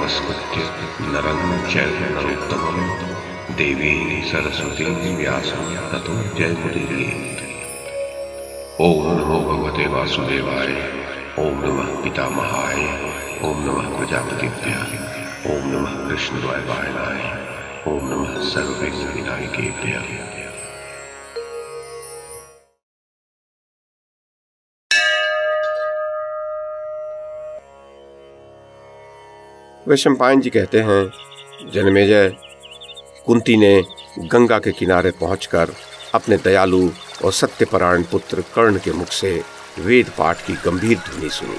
नमस्कृत्य नरं चैव नरोत्तमं देवीं सरस्वतीं व्यासं ततो जयमुदीरयेत्। ओम नमो भगवते वासुदेवाय। ओम नमः पितामहाय। ओम नमः प्रजापतिभ्यः। ओम नमः कृष्णद्वैपायनाय। ओम नमः सर्वविघ्नविनायकेभ्यः। वैशंपायन जी कहते हैं, जनमेजय, कुंती ने गंगा के किनारे पहुंचकर अपने दयालु और सत्यपरायण पुत्र कर्ण के मुख से वेद पाठ की गंभीर ध्वनि सुनी।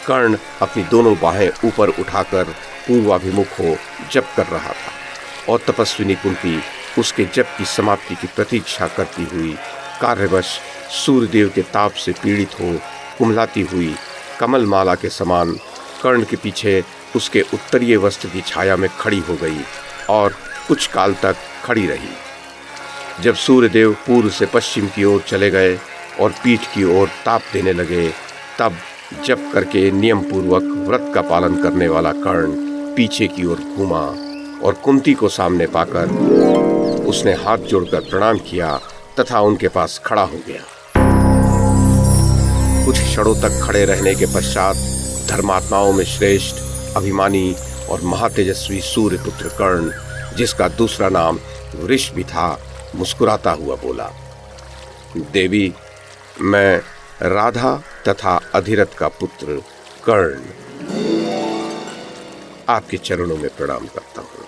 कर्ण अपनी दोनों बाहें ऊपर उठाकर पूर्वाभिमुख हो जप कर रहा था और तपस्विनी कुंती उसके जप की समाप्ति की प्रतीक्षा करती हुई कार्यवश सूर्यदेव के ताप से पीड़ित हो कुमलाती हुई कमल माला के समान कर्ण के पीछे उसके उत्तरीय वस्त्र की छाया में खड़ी हो गई और कुछ काल तक खड़ी रही। जब सूर्यदेव पूर्व से पश्चिम की ओर चले गए और पीठ की ओर ताप देने लगे, तब जप करके नियम पूर्वक व्रत का पालन करने वाला कर्ण पीछे की ओर घूमा और कुंती को सामने पाकर उसने हाथ जोड़कर प्रणाम किया तथा उनके पास खड़ा हो गया। कुछ क्षणों तक खड़े रहने के पश्चात धर्मात्माओं में श्रेष्ठ, अभिमानी और महातेजस्वी सूर्यपुत्र कर्ण, जिसका दूसरा नाम वृष भी था, मुस्कुराता हुआ बोला, देवी, मैं राधा तथा अधिरथ का पुत्र कर्ण आपके चरणों में प्रणाम करता हूँ।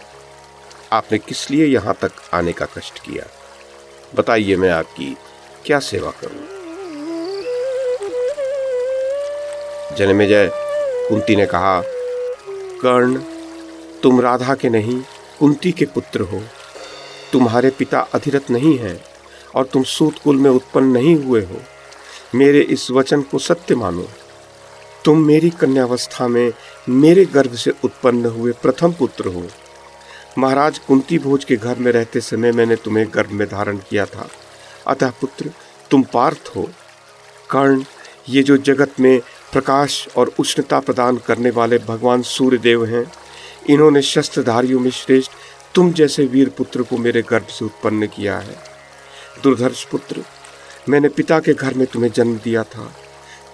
आपने किस लिए यहाँ तक आने का कष्ट किया? बताइए, मैं आपकी क्या सेवा करूं? जनमेजय, कुंती ने कहा, कर्ण, तुम राधा के नहीं कुंती के पुत्र हो। तुम्हारे पिता अधिरथ नहीं हैं और तुम सूत कुल में उत्पन्न नहीं हुए हो। मेरे इस वचन को सत्य मानो। तुम मेरी कन्यावस्था में मेरे गर्भ से उत्पन्न हुए प्रथम पुत्र हो। महाराज कुंती भोज के घर में रहते समय मैंने तुम्हें गर्भ में धारण किया था। अतः पुत्र, तुम पार्थ हो। कर्ण, ये जो जगत में प्रकाश और उष्णता प्रदान करने वाले भगवान सूर्यदेव हैं, इन्होंने शस्त्रधारियों में श्रेष्ठ तुम जैसे वीर पुत्र को मेरे गर्भ से उत्पन्न किया है। दुर्धर्ष पुत्र, मैंने पिता के घर में तुम्हें जन्म दिया था।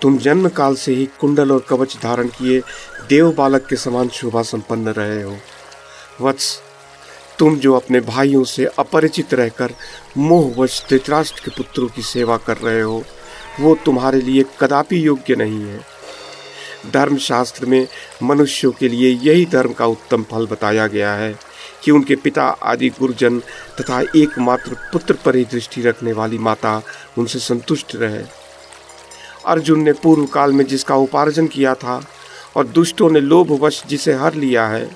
तुम जन्म काल से ही कुंडल और कवच धारण किए देव बालक के समान शोभा संपन्न रहे हो। वत्स, तुम जो अपने भाइयों से अपरिचित रहकर मोहवश धृतराष्ट्र के पुत्रों की सेवा कर रहे हो, वो तुम्हारे लिए कदापि योग्य नहीं है। धर्मशास्त्र में मनुष्यों के लिए यही धर्म का उत्तम फल बताया गया है कि उनके पिता आदि गुरुजन तथा एकमात्र पुत्र पर ही दृष्टि रखने वाली माता उनसे संतुष्ट रहे। अर्जुन ने पूर्व काल में जिसका उपार्जन किया था और दुष्टों ने लोभवश जिसे हर लिया है,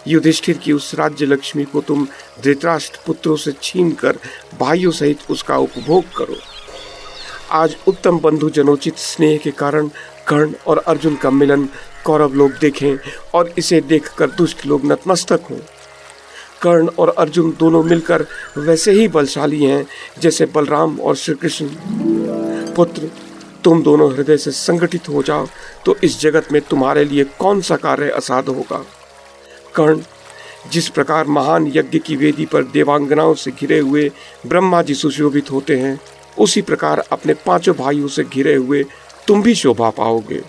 युधिष्ठिर की उस राज्य लक्ष्मी को तुम धृतराष्ट्र पुत्रों से छीनकर भाइयों सहित उसका उपभोग करो। आज उत्तम बंधु जनोचित स्नेह के कारण कर्ण और अर्जुन का मिलन कौरव लोग देखें और इसे देखकर दुष्ट लोग नतमस्तक हों। कर्ण और अर्जुन दोनों मिलकर वैसे ही बलशाली हैं जैसे बलराम और श्री कृष्ण। पुत्र, तुम दोनों हृदय से संगठित हो जाओ तो इस जगत में तुम्हारे लिए कौन सा कार्य असाध्य होगा। कर्ण, जिस प्रकार महान यज्ञ की वेदी पर देवांगनाओं से घिरे हुए ब्रह्मा जी सुशोभित होते हैं, उसी प्रकार अपने पांचों भाइयों से घिरे हुए तुम भी शोभा पाओगे।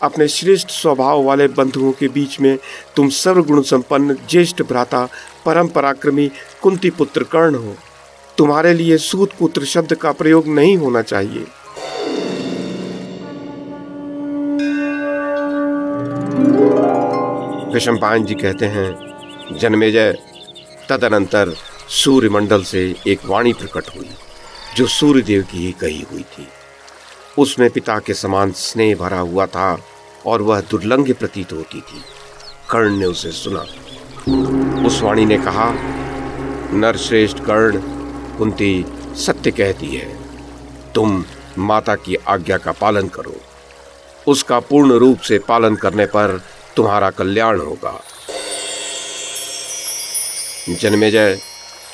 अपने श्रेष्ठ स्वभाव वाले बंधुओं के बीच में तुम सर्वगुण संपन्न ज्येष्ठ भ्राता परम पराक्रमी कुंती पुत्र कर्ण हो। तुम्हारे लिए सूत पुत्र शब्द का प्रयोग नहीं होना चाहिए। वैशंपायन जी कहते हैं, जनमेजय, तदनंतर सूर्यमंडल से एक वाणी प्रकट हुई जो सूर्यदेव की ही कही हुई थी। उसमें पिता के समान स्नेह भरा हुआ था और वह दुर्लंघ्य प्रतीत होती थी। कर्ण ने उसे सुना। उस वाणी ने कहा, नरश्रेष्ठ कर्ण, कुंती सत्य कहती है। तुम माता की आज्ञा का पालन करो। उसका पूर्ण रूप से पालन करने पर तुम्हारा कल्याण होगा। जनमेजय,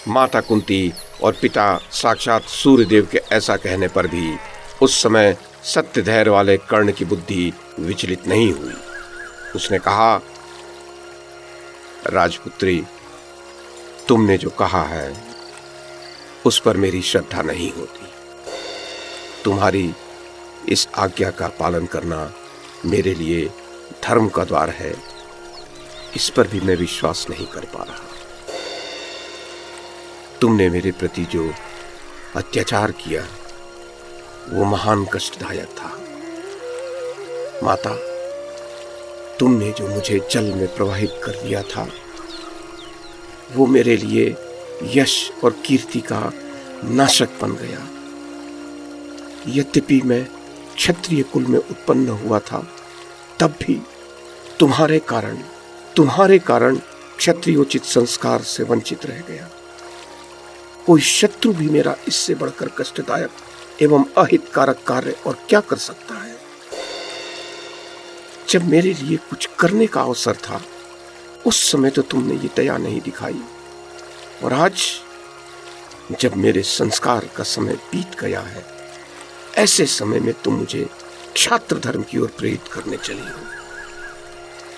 माता कुंती और पिता साक्षात सूर्यदेव के ऐसा कहने पर भी उस समय सत्य धैर्य वाले कर्ण की बुद्धि विचलित नहीं हुई। उसने कहा, राजपुत्री, तुमने जो कहा है उस पर मेरी श्रद्धा नहीं होती। तुम्हारी इस आज्ञा का पालन करना मेरे लिए धर्म का द्वार है, इस पर भी मैं विश्वास नहीं कर पा रहा। तुमने मेरे प्रति जो अत्याचार किया वो महान कष्टदायक था। माता, तुमने जो मुझे जल में प्रवाहित कर दिया था वो मेरे लिए यश और कीर्ति का नाशक बन गया। यद्यपि मैं क्षत्रिय कुल में उत्पन्न हुआ था, तब भी तुम्हारे कारण क्षत्रियोचित संस्कार से वंचित रह गया। कोई शत्रु भी मेरा इससे बढ़कर कष्टदायक एवं अहितकारक कार्य और क्या कर सकता है। जब मेरे लिए कुछ करने का अवसर था उस समय तो तुमने ये दया नहीं दिखाई, और आज जब मेरे संस्कार का समय बीत गया है, ऐसे समय में तुम मुझे क्षात्र धर्म की ओर प्रेरित करने चली हो।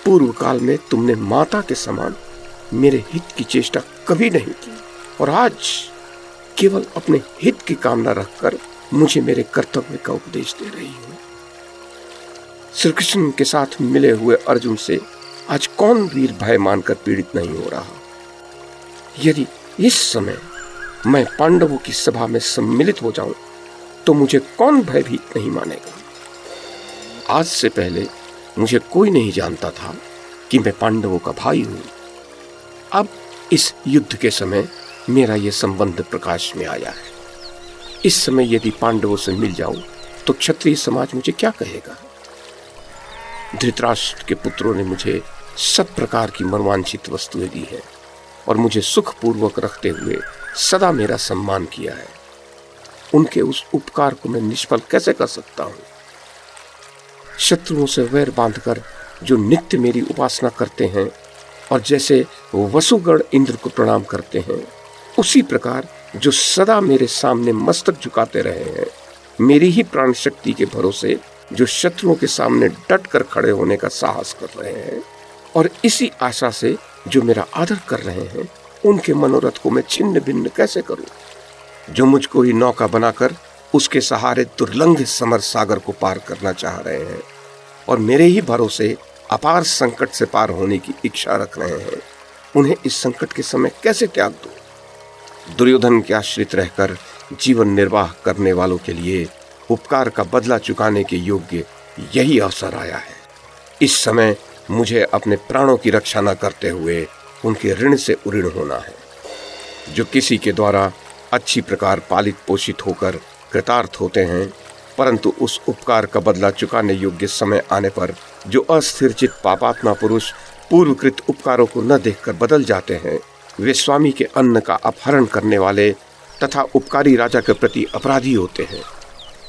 पूर्व काल में तुमने माता के समान मेरे हित की चेष्टा कभी नहीं की, और आज केवल अपने हित की कामना रखकर मुझे मेरे कर्तव्य का उपदेश दे रही हो। श्री कृष्ण के साथ मिले हुए अर्जुन से आज कौन वीर भय मानकर पीड़ित नहीं हो रहा। यदि इस समय मैं पांडवों की सभा में सम्मिलित हो जाऊं तो मुझे कौन भयभीत नहीं मानेगा। आज से पहले मुझे कोई नहीं जानता था कि मैं पांडवों का भाई हूं। अब इस युद्ध के समय मेरा यह संबंध प्रकाश में आया है। इस समय यदि पांडवों से मिल जाऊं तो क्षत्रिय समाज मुझे क्या कहेगा। धृतराष्ट्र के पुत्रों ने मुझे सब प्रकार की मनवांछित वस्तुएं दी है और मुझे सुखपूर्वक रखते हुए सदा मेरा सम्मान किया है। उनके उस उपकार को मैं निष्फल कैसे कर सकता हूं। शत्रुओं से वैर बांधकर जो नित्य मेरी उपासना करते हैं और जैसे वसुगण इंद्र को प्रणाम करते हैं, उसी प्रकार जो सदा मेरे सामने मस्तक झुकाते रहे हैं, मेरी ही प्राण शक्ति के भरोसे जो शत्रुओं के सामने डट कर खड़े होने का साहस कर रहे हैं, और इसी आशा से जो मेरा आदर कर रहे हैं, उनके मनोरथ को मैं छिन्न भिन्न कैसे करूं। जो मुझको ही नौका बनाकर उसके सहारे दुर्लंघ समर सागर को पार करना चाह रहे हैं और मेरे ही भरोसे अपार संकट से पार होने की इच्छा रख रहे हैं, उन्हें इस संकट के समय कैसे त्याग दूं। दुर्योधन के आश्रित रहकर जीवन निर्वाह करने वालों के लिए उपकार का बदला चुकाने के योग्य यही अवसर आया है। इस समय मुझे अपने प्राणों की रक्षा न करते हुए उनके ऋण से उऋण होना है। जो किसी के द्वारा अच्छी प्रकार पालित पोषित होकर कृतार्थ होते हैं, परंतु उस उपकार का बदला चुकाने योग्य समय आने पर जो अस्थिरचित पापात्मा पुरुष पूर्वकृत उपकारों को न देखकर बदल जाते हैं, वे स्वामी के अन्न का अपहरण करने वाले तथा उपकारी राजा के प्रति अपराधी होते हैं।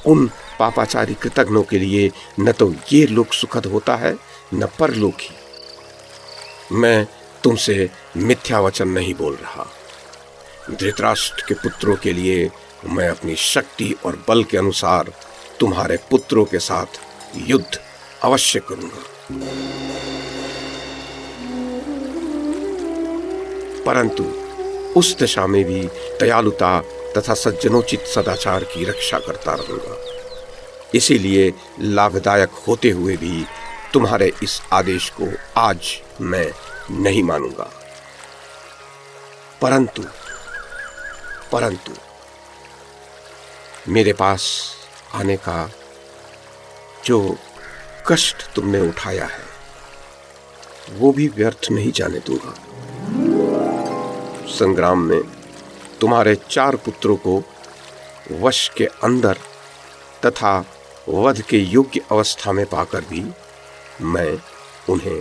उन पापाचारी कृतज्ञों के लिए न तो ये लोक सुखद होता है न परलोक ही। मैं तुमसे मिथ्या वचन नहीं बोल रहा। धृतराष्ट्र के पुत्रों के लिए मैं अपनी शक्ति और बल के अनुसार तुम्हारे पुत्रों के साथ युद्ध अवश्य करूंगा, परंतु उस दशा में भी दयालुता तथा सज्जनोचित सदाचार की रक्षा करता रहूंगा। इसीलिए लाभदायक होते हुए भी तुम्हारे इस आदेश को आज मैं नहीं मानूंगा। परंतु मेरे पास आने का जो कष्ट तुमने उठाया है वो भी व्यर्थ नहीं जाने दूंगा। संग्राम में तुम्हारे 4 पुत्रों को वश के अंदर तथा वध के योग्य अवस्था में पाकर भी मैं उन्हें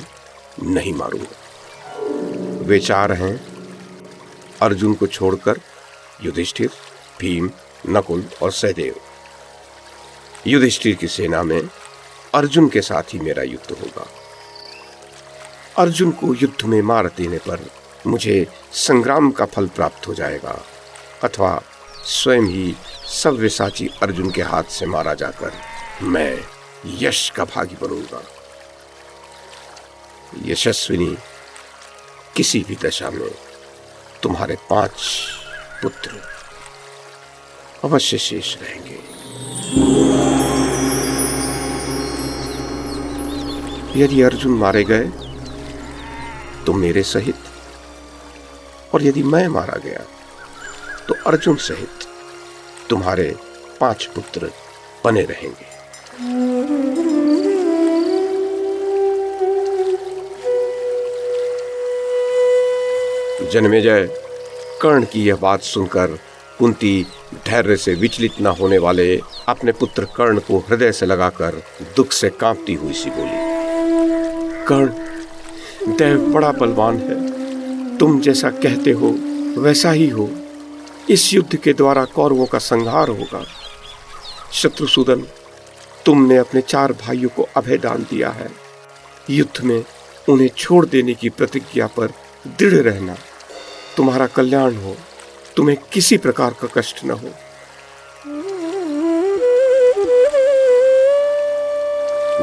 नहीं मारूंगा। वे 4 हैं, अर्जुन को छोड़कर युधिष्ठिर, भीम, नकुल और सहदेव। युधिष्ठिर की सेना में अर्जुन के साथ ही मेरा युद्ध होगा। अर्जुन को युद्ध में मार देने पर मुझे संग्राम का फल प्राप्त हो जाएगा, अथवा स्वयं ही सव्यसाची अर्जुन के हाथ से मारा जाकर मैं यश का भागी बनूंगा। यशस्विनी, किसी भी दशा में तुम्हारे 5 पुत्र अवश्य शेष रहेंगे। यदि अर्जुन मारे गए तो मेरे सहित, और यदि मैं मारा गया तो अर्जुन सहित तुम्हारे 5 पुत्र बने रहेंगे। जन्मेजय, कर्ण की यह बात सुनकर कुंती धैर्य से विचलित न होने वाले अपने पुत्र कर्ण को हृदय से लगाकर दुख से कांपती हुई सी बोली, कर्ण, देव बड़ा बलवान है, तुम जैसा कहते हो वैसा ही हो। इस युद्ध के द्वारा कौरवों का संहार होगा। शत्रुसूदन, तुमने अपने 4 भाइयों को अभय दान दिया है। युद्ध में उन्हें छोड़ देने की प्रतिज्ञा पर दृढ़ रहना। तुम्हारा कल्याण हो, तुम्हें किसी प्रकार का कष्ट न हो।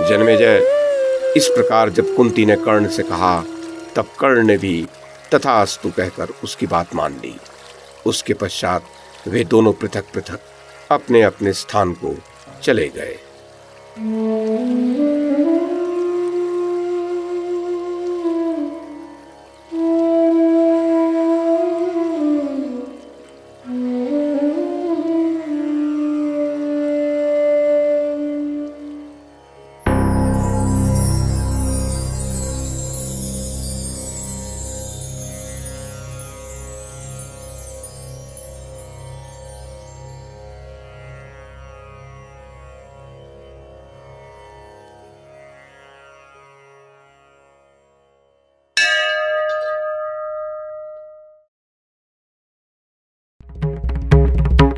जन्मेजय, इस प्रकार जब कुंती ने कर्ण से कहा तब कर्ण ने भी तथास्तु कहकर उसकी बात मान ली। उसके पश्चात वे दोनों पृथक पृथक अपने अपने स्थान को चले गए।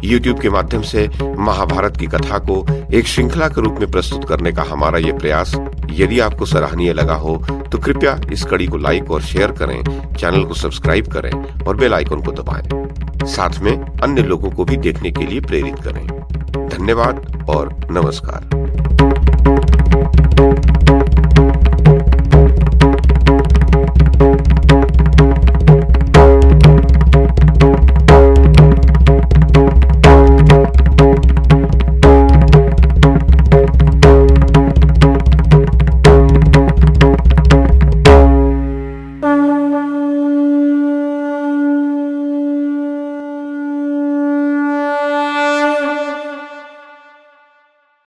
YouTube के माध्यम से महाभारत की कथा को एक श्रृंखला के रूप में प्रस्तुत करने का हमारा ये प्रयास यदि आपको सराहनीय लगा हो तो कृपया इस कड़ी को लाइक और शेयर करें, चैनल को सब्सक्राइब करें और बेल आइकन को दबाएं। साथ में अन्य लोगों को भी देखने के लिए प्रेरित करें। धन्यवाद और नमस्कार।